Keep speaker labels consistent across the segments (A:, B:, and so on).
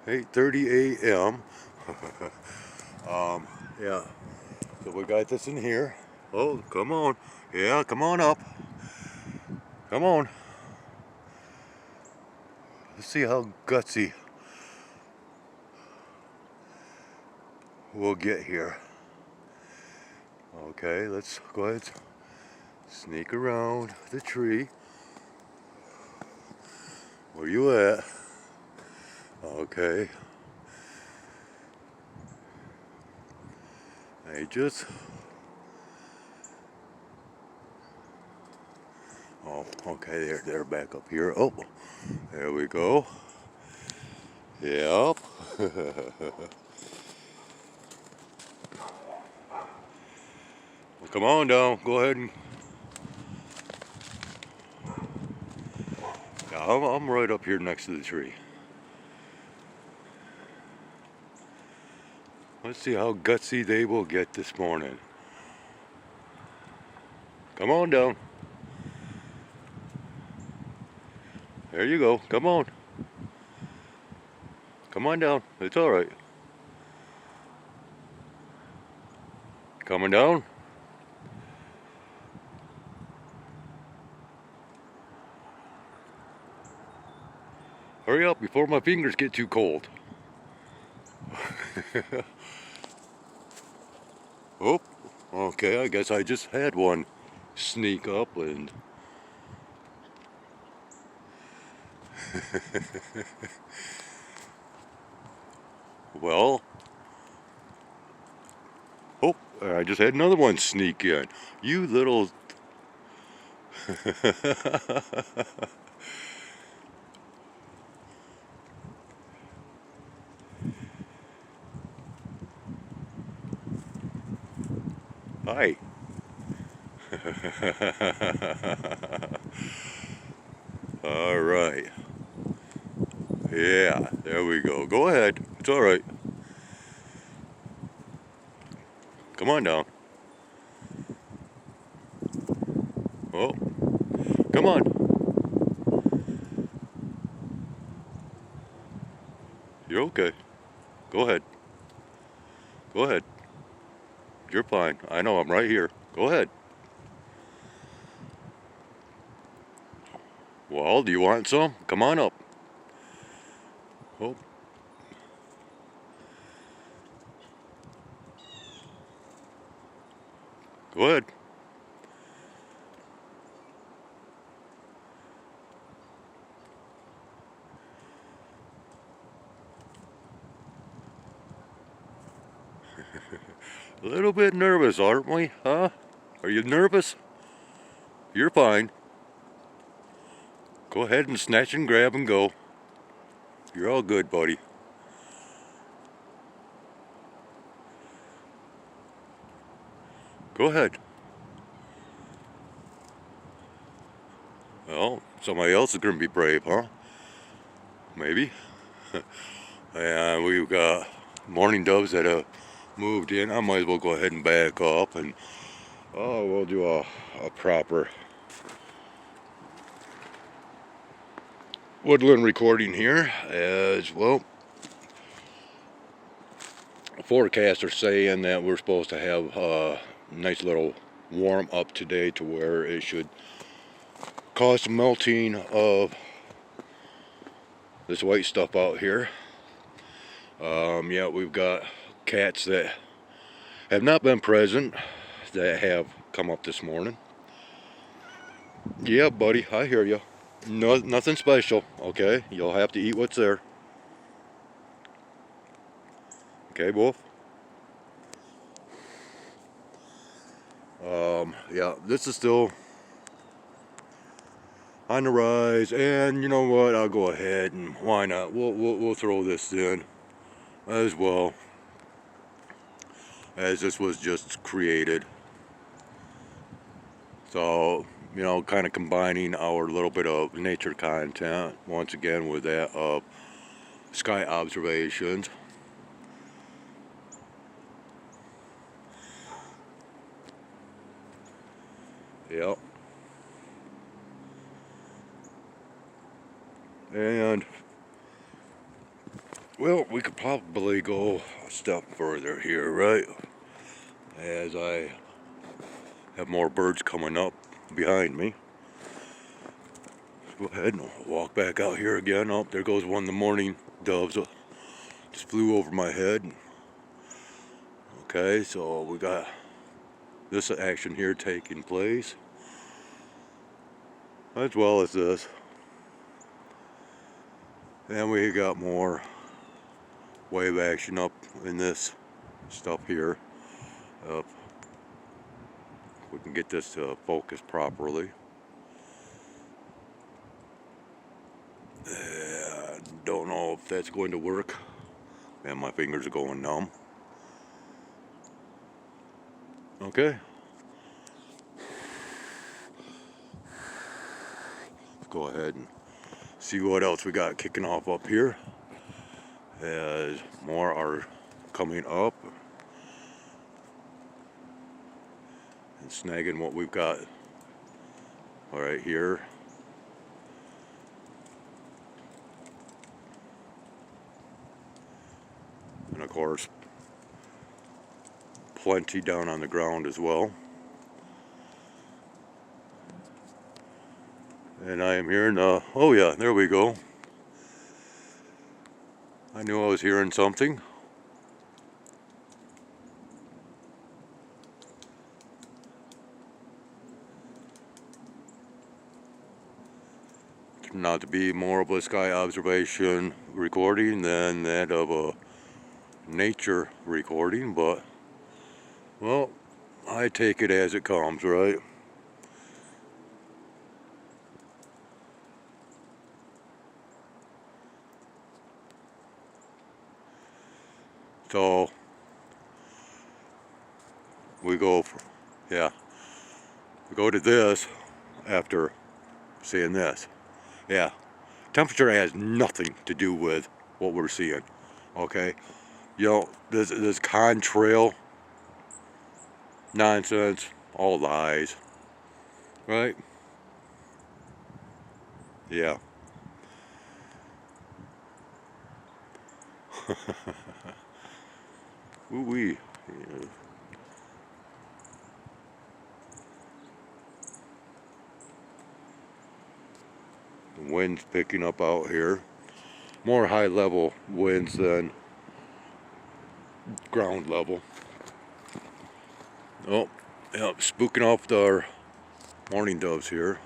A: 8:30 a.m. Yeah, so we got this in here. Oh, come on. Yeah, come on up. Come on. Let's see how gutsy we'll get here. Okay, let's go ahead, sneak around the tree. Where you at? Okay. Hey, just... Oh, okay, they're back up here. Oh, there we go. Yep. Well, come on down. Go ahead and... Yeah, I'm right up here next to the tree. Let's see how gutsy they will get this morning. Come on down. There you go. Come on. Come on down. It's all right. Coming down? Hurry up before my fingers get too cold. Oh, okay, I guess I just had one sneak up and... Well... Oh, I just had another one sneak in. You little... Hi. All right. Yeah, there we go. Go ahead. It's all right. Come on down. Oh, come on. You're okay. Go ahead. Go ahead. You're fine. I know, I'm right here. Go ahead. Well, do you want some? Come on up. Oh, go ahead. A little bit nervous, aren't we? Huh? Are you nervous? You're fine. Go ahead and snatch and grab and go. You're all good, buddy. Go ahead. Well, somebody else is going to be brave, huh? Maybe. And we've got mourning doves that have moved in. I might as well go ahead and back up and we'll do a proper woodland recording here as well. Forecasts are saying that we're supposed to have a nice little warm up today to where it should cause some melting of this white stuff out here. Yeah, we've got cats that have not been present that have come up this morning. Yeah, buddy, I hear you. No, nothing special, okay? You'll have to eat what's there. Okay, Wolf? Yeah, this is still on the rise, and you know what? I'll go ahead and why not? We'll throw this in as well, as this was just created. So, you know, kind of combining our little bit of nature content once again with that of sky observations. Yep. And Well, we could probably go a step further here, right? As I have more birds coming up behind me. Go ahead and walk back out here again. Oh, there goes one of the mourning doves. Just flew over my head. Okay, so we got this action here taking place, as well as this. And we got more wave action up in this stuff here. If we can get this to focus properly. Don't know if that's going to work. And my fingers are going numb. Okay. Let's go ahead and see what else we got kicking off up here. As more are coming up and snagging what we've got right here. And of course, plenty down on the ground as well. And I am hearing, oh yeah, there we go. I knew I was hearing something. Turned out to be more of a sky observation recording than that of a nature recording, but, well, I take it as it comes, right? So we go for, yeah, we go to this after seeing this. Yeah, temperature has nothing to do with what we're seeing, okay? You know, this contrail nonsense, all lies, right? Yeah. Ooh-wee. Yeah. The wind's picking up out here. More high level winds than ground level. Oh, yeah, spooking off our mourning doves here.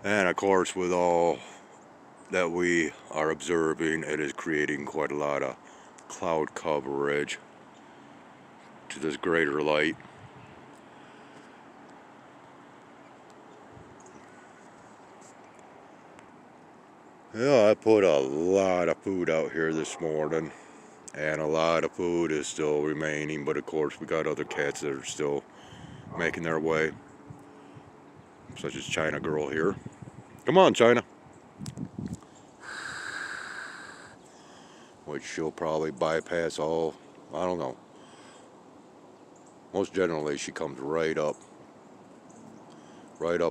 A: And of course, with all that we are observing, it is creating quite a lot of cloud coverage to this greater light. Yeah, I put a lot of food out here this morning, and a lot of food is still remaining, but of course we got other cats that are still making their way, such as China Girl here. Come on, China. Which she'll probably bypass all, I don't know. Most generally she comes right up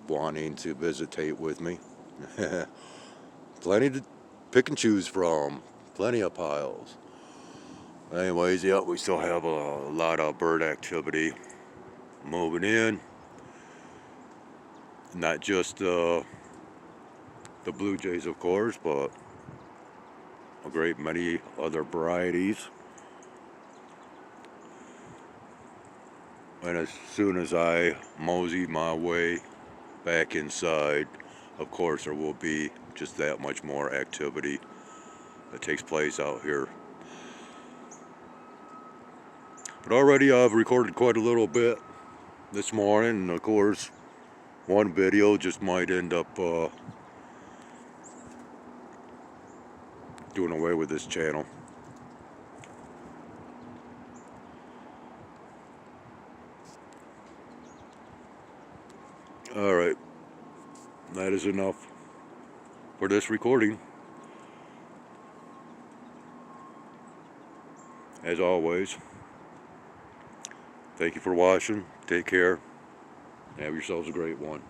A: wanting to visitate with me. Plenty to pick and choose from, plenty of piles. Anyways, yeah, we still have a lot of bird activity moving in. Not just the blue jays, of course, but a great many other varieties. And as soon as I mosey my way back inside, of course there will be just that much more activity that takes place out here. But already I've recorded quite a little bit this morning, and of course one video just might end up doing away with this channel. Alright, that is enough for this recording. As always, thank you for watching. Take care. Have yourselves a great one.